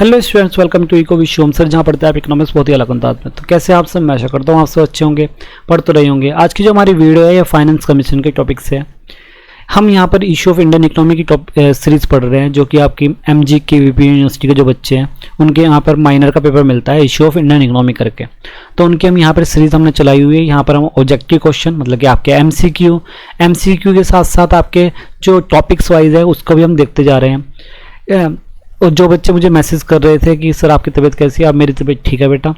Hello students, welcome to eco Vishwam sir, जहाँ पढ़ते हैं आप इकोनॉमिक्स बहुत ही अलग अंदाज में। तो कैसे आप सब, मैं आशा करता हूँ आप सब अच्छे होंगे, पढ़ तो रहे होंगे। आज की जो हमारी वीडियो है ये फाइनेंस कमीशन के टॉपिक से है। हम यहाँ पर इशू ऑफ इंडियन इकोनॉमी की सीरीज पढ़ रहे हैं, जो कि आपकी एमजी की वीपी यूनिवर्सिटी के जो बच्चे हैं उनके यहाँ पर माइनर का पेपर मिलता है इशू ऑफ इंडियन इकोनॉमी करके। तो उनकी हम यहाँ पर सीरीज हमने चलाई हुई है। यहाँ पर हम ऑब्जेक्टिव क्वेश्चन मतलब कि आपके एमसीक्यू के साथ साथ आपके जो टॉपिक्स वाइज है उसको भी हम देखते जा रहे हैं। और जो बच्चे मुझे मैसेज कर रहे थे कि सर आपकी तबीयत कैसी है, अब मेरी तबीयत ठीक है बेटा,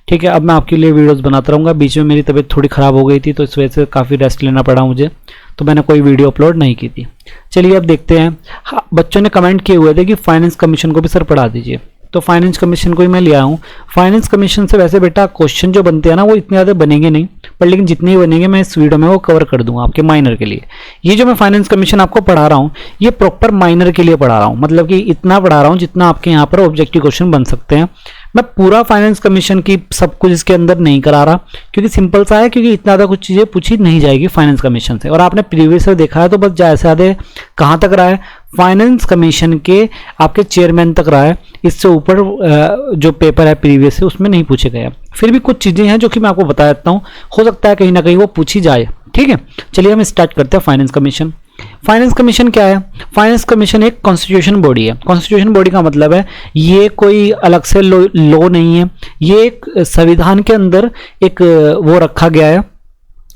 ठीक है। अब मैं आपके लिए वीडियोस बनाता रहूँगा। बीच में मेरी तबीयत थोड़ी ख़राब हो गई थी तो इस वजह से काफ़ी रेस्ट लेना पड़ा मुझे, तो मैंने कोई वीडियो अपलोड नहीं की थी। चलिए अब देखते हैं। हाँ, बच्चों ने कमेंट किए हुए थे कि फाइनेंस कमीशन को भी सर पढ़ा दीजिए, तो फाइनेंस कमीशन को ही मैं ले आया हूँ। फाइनेंस कमीशन से वैसे बेटा क्वेश्चन जो बनते हैं ना वो इतने ज़्यादा बनेंगे नहीं, पर लेकिन जितने ही बनेंगे मैं इस वीडियो में वो कवर कर दूंगा आपके माइनर के लिए। ये जो मैं फाइनेंस कमीशन आपको पढ़ा रहा हूँ ये प्रॉपर माइनर के लिए पढ़ा रहा हूँ, मतलब कि इतना पढ़ा रहा हूँ जितना आपके यहाँ पर ऑब्जेक्टिव क्वेश्चन बन सकते हैं। मैं पूरा फाइनेंस कमीशन की सब कुछ इसके अंदर नहीं करा रहा, क्योंकि सिंपल सा है, क्योंकि इतना ज़्यादा कुछ चीज़ें पूछी नहीं जाएगी फाइनेंस कमीशन से। और आपने प्रीवियस देखा है तो बस ज़्यादा से ज़्यादा कहाँ तक रहा है, फाइनेंस कमीशन के आपके चेयरमैन तक रहा है। इससे ऊपर जो पेपर है प्रीवियस से उसमें नहीं पूछे गए। फिर भी कुछ चीज़ें हैं जो कि मैं आपको बता देता हूँ, हो सकता है कहीं ना कहीं वो पूछी जाए, ठीक है। चलिए हम स्टार्ट करते हैं फाइनेंस कमीशन। फाइनेंस कमीशन क्या है? फाइनेंस कमीशन एक कॉन्स्टिट्यूशन बॉडी है। कॉन्स्टिट्यूशन बॉडी का मतलब है ये कोई अलग से लॉ नहीं है, ये एक संविधान के अंदर एक वो रखा गया है।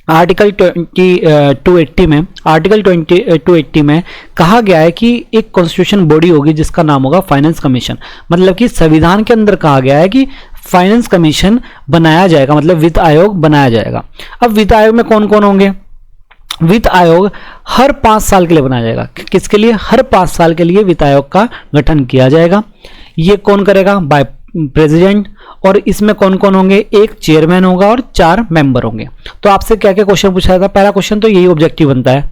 आर्टिकल 280 में आर्टिकल 280 में कहा गया है कि एक कॉन्स्टिट्यूशन बॉडी होगी जिसका नाम होगा फाइनेंस कमीशन। मतलब कि संविधान के अंदर कहा गया है कि फाइनेंस कमीशन बनाया जाएगा, मतलब वित्त आयोग बनाया जाएगा। अब वित्त आयोग में कौन कौन होंगे? वित्त आयोग हर 5 साल के लिए बनाया जाएगा। किसके लिए? हर 5 साल के लिए वित्त आयोग का गठन किया जाएगा। ये कौन करेगा? By president. और इसमें कौन कौन होंगे? एक चेयरमैन होगा और 4 मेंबर होंगे। तो आपसे क्या क्या क्वेश्चन पूछा जाता है? पहला क्वेश्चन तो यही ऑब्जेक्टिव बनता है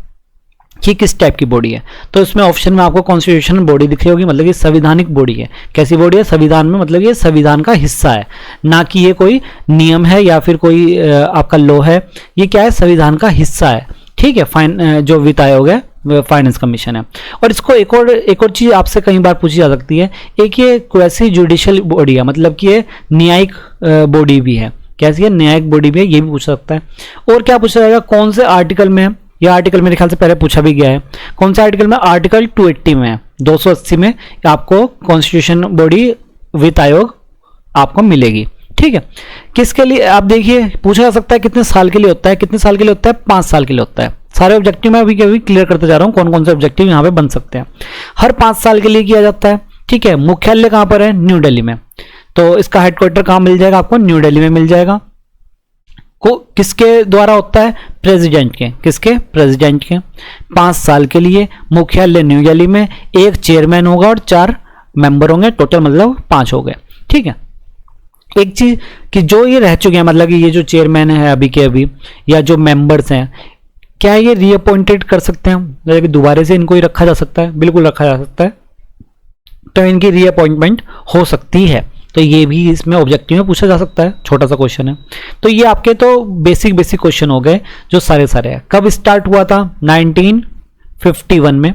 कि किस टाइप की बॉडी है। तो इसमें ऑप्शन में आपको कॉन्स्टिट्यूशन बॉडी दिख रही होगी, मतलब ये संवैधानिक बॉडी है। कैसी बॉडी है? संविधान में, मतलब ये संविधान का हिस्सा है, ना कि ये कोई नियम है या फिर कोई आपका लॉ है। ये क्या है? संविधान का हिस्सा है, ठीक है। जो वित्त आयोग है फाइनेंस कमीशन है। और इसको एक और चीज आपसे कई बार पूछी जा सकती है, एक ये क्वेसी जुडिशियल बॉडी है, मतलब कि ये न्यायिक बॉडी भी है। कैसी है? न्यायिक बॉडी भी है, ये भी पूछ सकता है। और क्या पूछा जाएगा? कौन से आर्टिकल में है? यह आर्टिकल मेरे ख्याल से पहले पूछा भी गया है। कौन सा आर्टिकल में? आर्टिकल 280 में, 280 में आपको कॉन्स्टिट्यूशन बॉडी वित्त आयोग आपको मिलेगी, ठीक है। किसके लिए? आप देखिए पूछा जा सकता है कितने साल के लिए होता है। कितने साल के लिए होता है? 5 साल के लिए होता है। सारे ऑब्जेक्टिव मैं अभी क्लियर करते जा रहा हूं कौन कौन से ऑब्जेक्टिव यहां पे बन सकते हैं। हर 5 साल के लिए किया जाता है, ठीक है। मुख्यालय कहां पर है? न्यू दिल्ली में। तो इसका हेडक्वार्टर कहां मिल जाएगा आपको? न्यू दिल्ली में मिल जाएगा। को किसके द्वारा होता है? प्रेसिडेंट के। किसके? प्रेसिडेंट के। 5 साल के लिए मुख्यालय न्यू दिल्ली में, एक चेयरमैन होगा और 4 मेंबर होंगे, टोटल मतलब 5 हो गए, ठीक है। एक चीज कि जो ये रह चुके हैं, मतलब कि ये जो चेयरमैन है अभी के अभी, या जो मेंबर्स हैं, क्या ये रीअपॉइंटेड कर सकते हैं? मतलब कि दोबारा से इनको ही रखा जा सकता है? बिल्कुल रखा जा सकता है। तो इनकी रीअपॉइंटमेंट हो सकती है, तो ये भी इसमें ऑब्जेक्टिव में पूछा जा सकता है। छोटा सा क्वेश्चन है। तो ये आपके तो बेसिक क्वेश्चन हो गए जो सारे हैं। कब स्टार्ट हुआ था? 1951 में,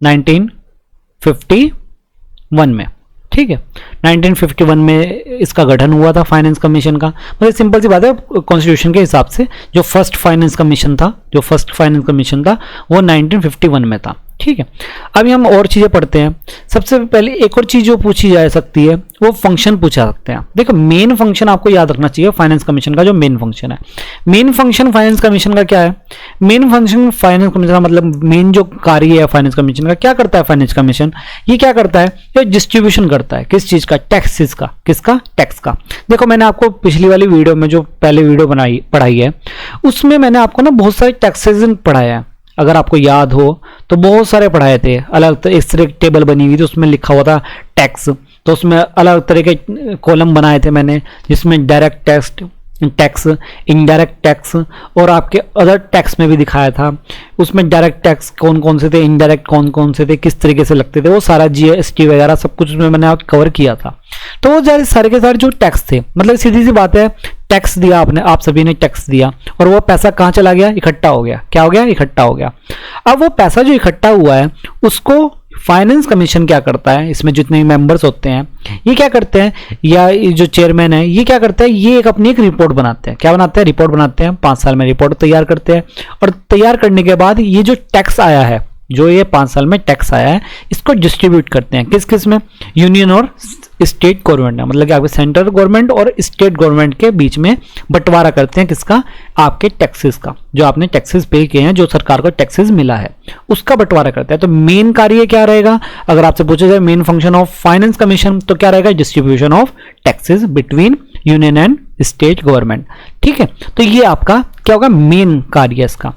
1951 में, ठीक है। 1951 में इसका गठन हुआ था फाइनेंस कमीशन का। मतलब सिंपल सी बात है, कॉन्स्टिट्यूशन के हिसाब से जो फर्स्ट फाइनेंस कमीशन था वो 1951 में था, ठीक है। अभी हम और चीजें पढ़ते हैं। सबसे पहले एक और चीज जो पूछी जा सकती है वो फंक्शन पूछा सकते हैं। देखो मेन फंक्शन आपको याद रखना चाहिए फाइनेंस कमीशन का। जो मेन फंक्शन है, मेन फंक्शन फाइनेंस कमीशन का क्या है? मेन फंक्शन फाइनेंस कमीशन का मतलब मेन जो कार्य है फाइनेंस कमीशन का, क्या करता है फाइनेंस कमीशन? ये क्या करता है? ये डिस्ट्रीब्यूशन करता है। किस चीज का? टैक्सेस का। किसका? टैक्स का। देखो मैंने आपको पिछली वाली वीडियो में जो पहले वीडियो पढ़ाई है उसमें मैंने आपको ना बहुत सारे टैक्सेशन पढ़ाया है। अगर आपको याद हो तो बहुत सारे पढ़ाए थे। अलग इस तरह की टेबल बनी हुई थी, उसमें लिखा हुआ था टैक्स। तो उसमें अलग तरह के कॉलम बनाए थे मैंने, जिसमें डायरेक्ट टैक्स, इनडायरेक्ट टैक्स और आपके अदर टैक्स में भी दिखाया था। उसमें डायरेक्ट टैक्स कौन कौन से थे, इनडायरेक्ट कौन कौन से थे, किस तरीके से लगते थे, वो सारा जीएसटी वगैरह सब कुछ उसमें मैंने कवर किया था। तो वो सारे के सारे जो टैक्स थे, मतलब सीधी सी बात है, टैक्स दिया आपने, आप सभी ने टैक्स दिया और वो पैसा कहाँ चला गया? इकट्ठा हो गया। क्या हो गया? इकट्ठा हो गया। अब वो पैसा जो इकट्ठा हुआ है उसको फाइनेंस कमीशन क्या करता है, इसमें जितने मेंबर्स होते हैं ये क्या करते हैं, या ये जो चेयरमैन है ये क्या करते हैं, ये एक अपनी एक रिपोर्ट बनाते हैं। क्या बनाते हैं? रिपोर्ट बनाते हैं। 5 साल में रिपोर्ट तैयार करते हैं, और तैयार करने के बाद ये जो टैक्स आया है, जो ये 5 साल में टैक्स आया है, इसको डिस्ट्रीब्यूट करते हैं किस किस में, यूनियन और स्टेट गवर्नमेंट है, मतलब कि आपके सेंट्रल गवर्नमेंट और स्टेट गवर्नमेंट के बीच में बंटवारा करते हैं। किसका? आपके टैक्सेस का, जो आपने टैक्सेस पे किए हैं, जो सरकार को टैक्सेस मिला है उसका बंटवारा करते हैं। तो मेन कार्य क्या रहेगा, अगर आपसे पूछा जाए main function of finance commission, तो क्या रहेगा? Distribution of taxes between union and state government. ठीक है, तो ये आपका क्या होगा? मेन कार्य इसका।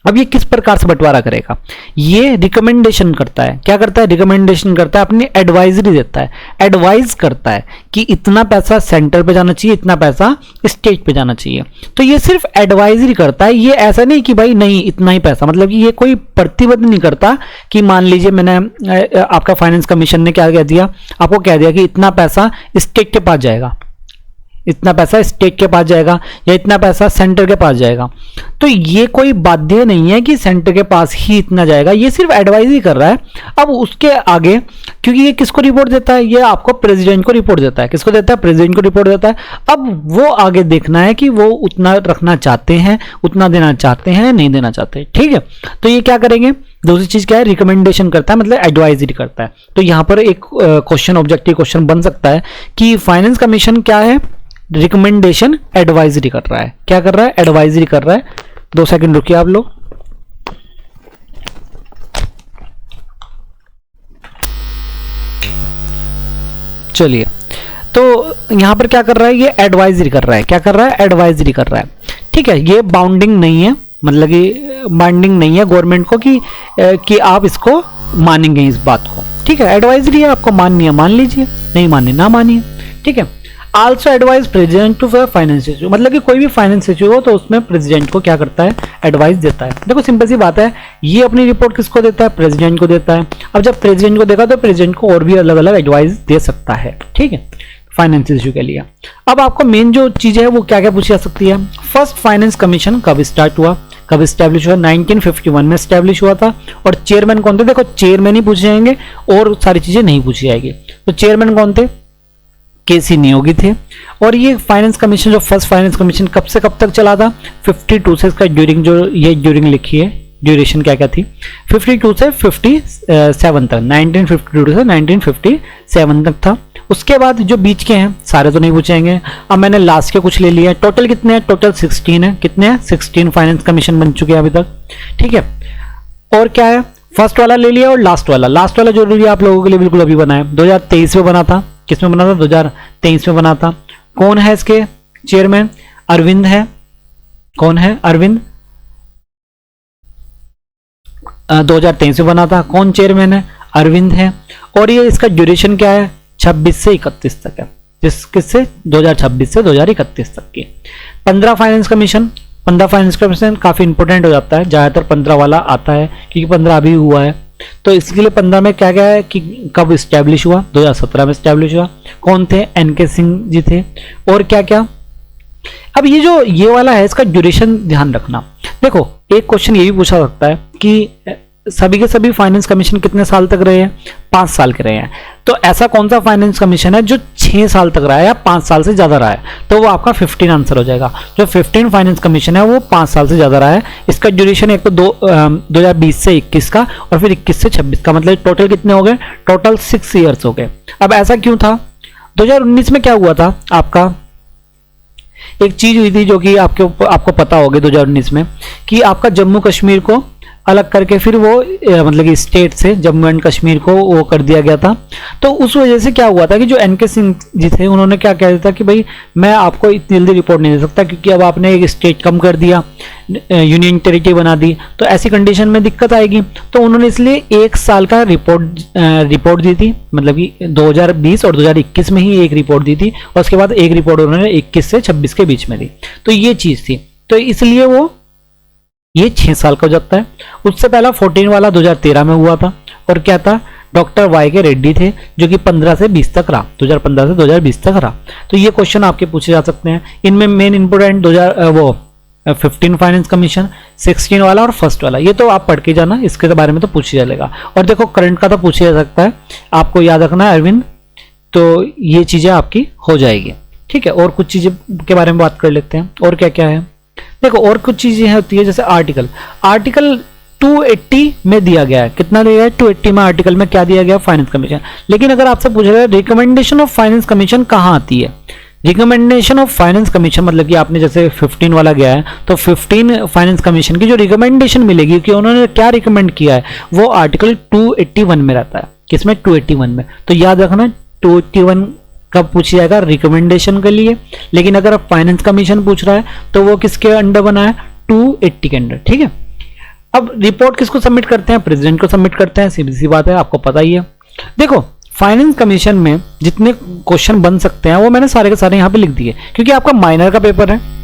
अब ये किस प्रकार से बंटवारा करेगा? ये रिकमेंडेशन करता है। क्या करता है? रिकमेंडेशन करता है, अपनी एडवाइजरी देता है, एडवाइज करता है कि इतना पैसा सेंटर पे जाना चाहिए, इतना पैसा स्टेट पे जाना चाहिए। तो ये सिर्फ एडवाइजरी करता है, ये ऐसा नहीं कि भाई नहीं इतना ही पैसा, मतलब कि ये कोई प्रतिबद्ध नहीं करता कि मान लीजिए मैंने आपका फाइनेंस कमीशन ने क्या कह दिया, आपको कह दिया कि इतना पैसा स्टेट के पास जाएगा, इतना पैसा स्टेट के पास जाएगा, या इतना पैसा सेंटर के पास जाएगा। तो ये कोई बाध्य नहीं है कि सेंटर के पास ही इतना जाएगा, ये सिर्फ एडवाइज ही कर रहा है। अब उसके आगे, क्योंकि ये किसको रिपोर्ट देता है? ये आपको प्रेसिडेंट को रिपोर्ट देता है। किसको देता है? प्रेसिडेंट को रिपोर्ट देता है। अब वो आगे देखना है कि वो उतना रखना चाहते हैं, उतना देना चाहते हैं, नहीं देना चाहते। ठीक है, तो ये क्या करेंगे? दूसरी चीज क्या है? रिकमेंडेशन करता है, मतलब एडवाइजरी करता है। तो यहां पर एक क्वेश्चन, ऑब्जेक्टिव क्वेश्चन बन सकता है कि फाइनेंस कमीशन क्या है? रिकमेंडेशन एडवाइजरी कर रहा है। क्या कर रहा है? एडवाइजरी कर रहा है। 2 सेकंड रुकिए आप लोग। चलिए, तो यहां पर क्या कर रहा है? ये एडवाइजरी कर रहा है। क्या कर रहा है? एडवाइजरी कर रहा है। ठीक है, ये बाउंडिंग नहीं है, मतलब कि बाइंडिंग नहीं है गवर्नमेंट को कि आप इसको मानेंगे इस बात को। ठीक है, एडवाइजरी है, आपको माननी है मान लीजिए, नहीं माननी ना मानिए। ठीक है, also advise president to finance issue, मतलब कि कोई भी फाइनेंस इशू हो तो उसमें प्रेसिडेंट को क्या करता है? एडवाइस देता है। देखो सिंपल सी बात है, ये अपनी रिपोर्ट किसको देता है? प्रेसिडेंट को देता है। अब जब प्रेसिडेंट को देगा तो प्रेसिडेंट को और भी अलग अलग एडवाइस दे सकता है। ठीक है, फाइनेंस इशू के लिए। अब आपको मेन जो चीज है वो क्या क्या पूछी जा सकती है? फर्स्ट फाइनेंस कमीशन कब स्टार्ट हुआ, कब स्टैब्लिश हुआ? 1951 में स्टैब्लिश हुआ था। और चेयरमैन कौन थे? देखो चेयरमैन ही पूछे जाएंगे और सारी चीजें नहीं पूछी जाएगी। तो चेयरमैन कौन थे? केसी नियोगी थे। और ये फाइनेंस कमीशन, जो फर्स्ट फाइनेंस कमीशन कब से कब तक चला था? 52 से इसका ड्यूरिंग, जो ये ड्यूरिंग लिखी है, ड्यूरेशन क्या क्या थी? 52 से 57 तक, 1952 से 1957 तक था। उसके बाद जो बीच के हैं सारे तो नहीं पूछेंगे, अब मैंने लास्ट के कुछ ले लिए। टोटल कितने हैं? टोटल 16 है। कितने हैं? 16 फाइनेंस कमीशन बन चुके हैं अभी तक। ठीक है, और क्या है? फर्स्ट वाला ले लिया और लास्ट वाला। लास्ट वाला जो ले लिया आप लोगों के लिए बिल्कुल अभी बना है, 2023 में बना था। किस में बना था? 2023 में बना था। कौन है इसके चेयरमैन? अरविंद है। कौन है? अरविंद। 2023 में बना था। कौन चेयरमैन है? अरविंद है। और ये इसका ड्यूरेशन क्या है? 26 से 31 तक है। किससे? 2026 से 2031 तक की। 15 फाइनेंस कमीशन। 15 फाइनेंस कमीशन काफी इंपॉर्टेंट हो जाता है, ज्यादातर 15 वाला आता है क्योंकि 15 अभी हुआ है। तो इसके लिए 15 में क्या क्या है कि कब स्टैब्लिश हुआ? 2017 में स्टैब्लिश हुआ। कौन थे? एनके सिंह जी थे। और क्या क्या? अब ये जो ये वाला है इसका ड्यूरेशन ध्यान रखना। देखो एक क्वेश्चन ये भी पूछा सकता है कि सभी के सभी फाइनेंस कमीशन कितने साल तक रहे हैं? 5 साल के रहे हैं। तो ऐसा कौन सा फाइनेंस कमीशन है जो 6 साल तक रहा है या 5 साल से ज्यादा रहा है? तो वो आपका 15 आंसर हो जाएगा। जो 15 फाइनेंस कमीशन है वो 5 साल से ज्यादा रहा है। इसका ड्यूरेशन एक तो 2020 से 21 का और फिर 21 से 26 का, मतलब टोटल कितने हो गए? टोटल 6 ईयर्स हो गए। अब ऐसा क्यों था? 2019 में क्या हुआ था? आपका एक चीज हुई थी जो कि आपको पता होगी 2019 में, कि आपका जम्मू कश्मीर को अलग करके फिर वो मतलब कि स्टेट से जम्मू एंड कश्मीर को वो कर दिया गया था। तो उस वजह से क्या हुआ था कि जो एनके सिंह जी थे उन्होंने क्या कह दिया था कि भाई मैं आपको इतनी जल्दी रिपोर्ट नहीं दे सकता क्योंकि अब आपने एक स्टेट कम कर दिया, यूनियन टेरिटरी बना दी, तो ऐसी कंडीशन में दिक्कत आएगी। तो उन्होंने इसलिए 1 साल का रिपोर्ट दी थी, मतलब कि 2020 और 2021 में ही एक रिपोर्ट दी थी और उसके बाद एक रिपोर्ट उन्होंने 21 से 26 के बीच में दी। तो ये चीज थी, तो इसलिए वो ये 6 साल का हो जाता है। उससे पहला 14 वाला 2013 में हुआ था और क्या था? डॉक्टर वाई के रेड्डी थे जो कि 15 से 20 तक रहा, 2015 से 2020 तक रहा। तो ये क्वेश्चन आपके पूछे जा सकते हैं। इनमें मेन इंपोर्टेंट 15 फाइनेंस कमीशन, 16 वाला और फर्स्ट वाला, ये तो आप पढ़ के जाना, इसके बारे में तो पूछ ही जाएगा। और देखो करंट का तो पूछ जा सकता है, आपको याद रखना है अरविंद, तो ये चीजें आपकी हो जाएगी। ठीक है, और कुछ चीजें के बारे में बात कर लेते हैं, और क्या क्या है। देखो और कुछ चीजें होती है, जैसे आर्टिकल 280 में दिया गया है, कितना दिया है 280 में, आर्टिकल में क्या दिया गया, फाइनेंस कमीशन। लेकिन अगर आपसे पूछा जाए रिकमेंडेशन ऑफ फाइनेंस कमीशन कहाँ आती है, रिकमेंडेशन ऑफ फाइनेंस कमीशन मतलब कि आपने जैसे 15 वाला गया है तो 15 फाइनेंस कमीशन की जो रिकमेंडेशन मिलेगी कि उन्होंने क्या रिकमेंड किया है, वो आर्टिकल 281 में रहता है। किसमें, 281 में। तो याद रखना 281 कब पूछ जाएगा, रिकमेंडेशन के लिए। लेकिन अगर आप फाइनेंस कमीशन पूछ रहा है तो वो किसके अंडर बना है, 280 के अंडर। ठीक है, अब रिपोर्ट किसको सबमिट करते हैं, प्रेसिडेंट को सबमिट करते हैं, सीधी सी बात है, आपको पता ही है। देखो फाइनेंस कमीशन में जितने क्वेश्चन बन सकते हैं वो मैंने सारे के सारे यहाँ पे लिख दिए, क्योंकि आपका माइनर का पेपर है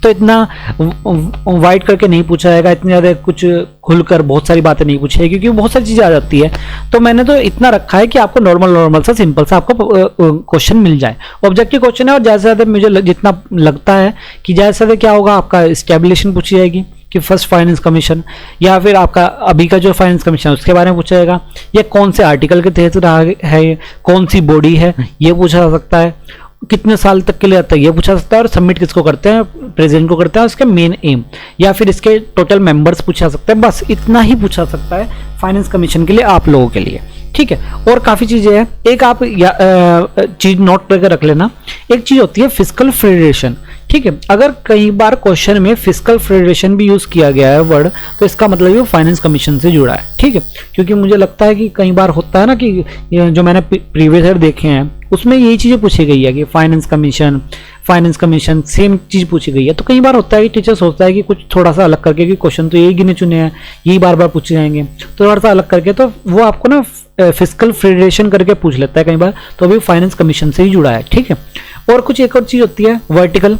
तो इतना वाइड करके नहीं पूछा जाएगा, इतनी ज़्यादा कुछ खुलकर बहुत सारी बातें नहीं पूछी है, क्योंकि बहुत सारी चीज़ें आ जाती है। तो मैंने तो इतना रखा है कि आपको नॉर्मल सा सिंपल सा आपको क्वेश्चन मिल जाए। ऑब्जेक्टिव क्वेश्चन है, और ज़्यादा से ज़्यादा मुझे जितना लगता है कि ज़्यादा से ज़्यादा क्या होगा, आपका स्टैब्लिशन पूछी जाएगी कि फर्स्ट फाइनेंस कमीशन, या फिर आपका अभी का जो फाइनेंस कमीशन है उसके बारे में पूछा जाएगा, या कौन से आर्टिकल के तहत रहा है, कौन सी बॉडी है, ये पूछा जा सकता है, कितने साल तक के लिए आता है ये पूछा सकता है, और सबमिट किसको करते हैं, प्रेसिडेंट को करते हैं, उसके मेन एम, या फिर इसके टोटल मेंबर्स पूछा सकता है। बस इतना ही पूछा सकता है फाइनेंस कमीशन के लिए आप लोगों के लिए। ठीक है, और काफ़ी चीज़ें हैं। एक आप चीज़ नोट करके रख लेना, एक चीज़ होती है फिस्कल फेडरेशन। ठीक है, अगर कई बार क्वेश्चन में फिस्कल फेडरेशन भी यूज़ किया गया है वर्ड, तो इसका मतलब ये फाइनेंस कमीशन से जुड़ा है। ठीक है, क्योंकि मुझे लगता है कि कई बार होता है ना कि जो मैंने प्रीवियस ईयर देखे हैं उसमें यही चीज़ें पूछी गई है कि फाइनेंस कमीशन सेम चीज़ पूछी गई है। तो कई बार होता है कि टीचर सोचता है कि कुछ थोड़ा सा अलग करके, कि क्वेश्चन तो यही गिने चुने हैं, यही बार बार पूछे जाएंगे, तो थोड़ा सा अलग करके तो वो आपको ना फिस्कल फेडरेशन करके पूछ लेता है कई बार, तो अभी फाइनेंस कमीशन से ही जुड़ा है। ठीक है, और कुछ एक और चीज़ होती है वर्टिकल,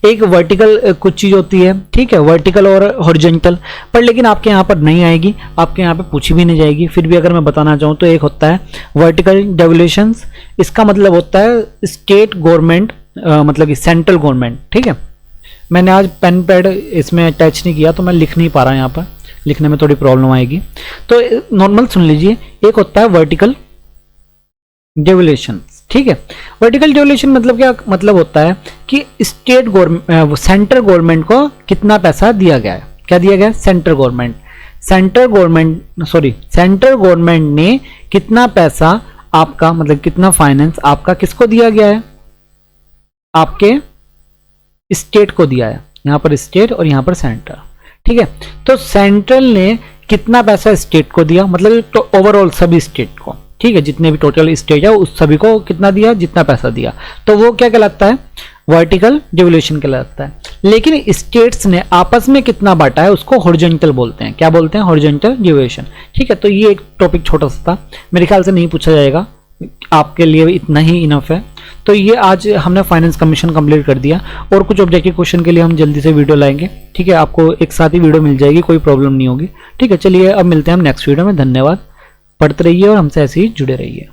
एक वर्टिकल कुछ चीज होती है। ठीक है, वर्टिकल और हॉरिजॉन्टल, पर लेकिन आपके यहाँ पर नहीं आएगी, आपके यहाँ पे पूछी भी नहीं जाएगी। फिर भी अगर मैं बताना चाहूँ तो एक होता है वर्टिकल डेवल्यूशंस, इसका मतलब होता है स्टेट गवर्नमेंट, मतलब कि सेंट्रल गवर्नमेंट। ठीक है, मैंने आज पेन पैड इसमें अटैच नहीं किया तो मैं लिख नहीं पा रहा, यहाँ पर लिखने में थोड़ी प्रॉब्लम आएगी, तो नॉर्मल सुन लीजिए। एक होता है वर्टिकल डेवल्यूशन। ठीक है, वर्टिकल डेवल्यूशन मतलब क्या मतलब होता है कि स्टेट गवर्नमेंट, सेंट्रल गवर्नमेंट को कितना पैसा दिया गया है, क्या दिया गया है, सेंट्रल गवर्नमेंट ने कितना पैसा आपका, मतलब कितना फाइनेंस आपका किसको दिया गया है, आपके स्टेट को दिया है। यहां पर स्टेट और यहां पर सेंट्रल। ठीक है, तो सेंट्रल ने कितना पैसा स्टेट को दिया, मतलब तो ओवरऑल सभी स्टेट को। ठीक है, जितने भी टोटल स्टेट है उस सभी को कितना दिया, जितना पैसा दिया, तो वो क्या कहलाता है, वर्टिकल डेवल्यूशन कहलाता है। लेकिन स्टेट्स ने आपस में कितना बांटा है उसको हॉरिजॉन्टल बोलते हैं। क्या बोलते हैं, हॉरिजॉन्टल डेवल्यूशन। ठीक है, तो ये एक टॉपिक छोटा सा था, मेरे ख्याल से नहीं पूछा जाएगा, आपके लिए इतना ही इनफ है। तो ये आज हमने फाइनेंस कमीशन कंप्लीट कर दिया, और कुछ ऑब्जेक्टिव क्वेश्चन के लिए हम जल्दी से वीडियो लाएंगे। ठीक है, आपको एक साथ ही वीडियो मिल जाएगी, कोई प्रॉब्लम नहीं होगी। ठीक है, चलिए अब मिलते हैं हम नेक्स्ट वीडियो में। धन्यवाद, पढ़ते रहिए और हमसे ऐसे ही जुड़े रहिए।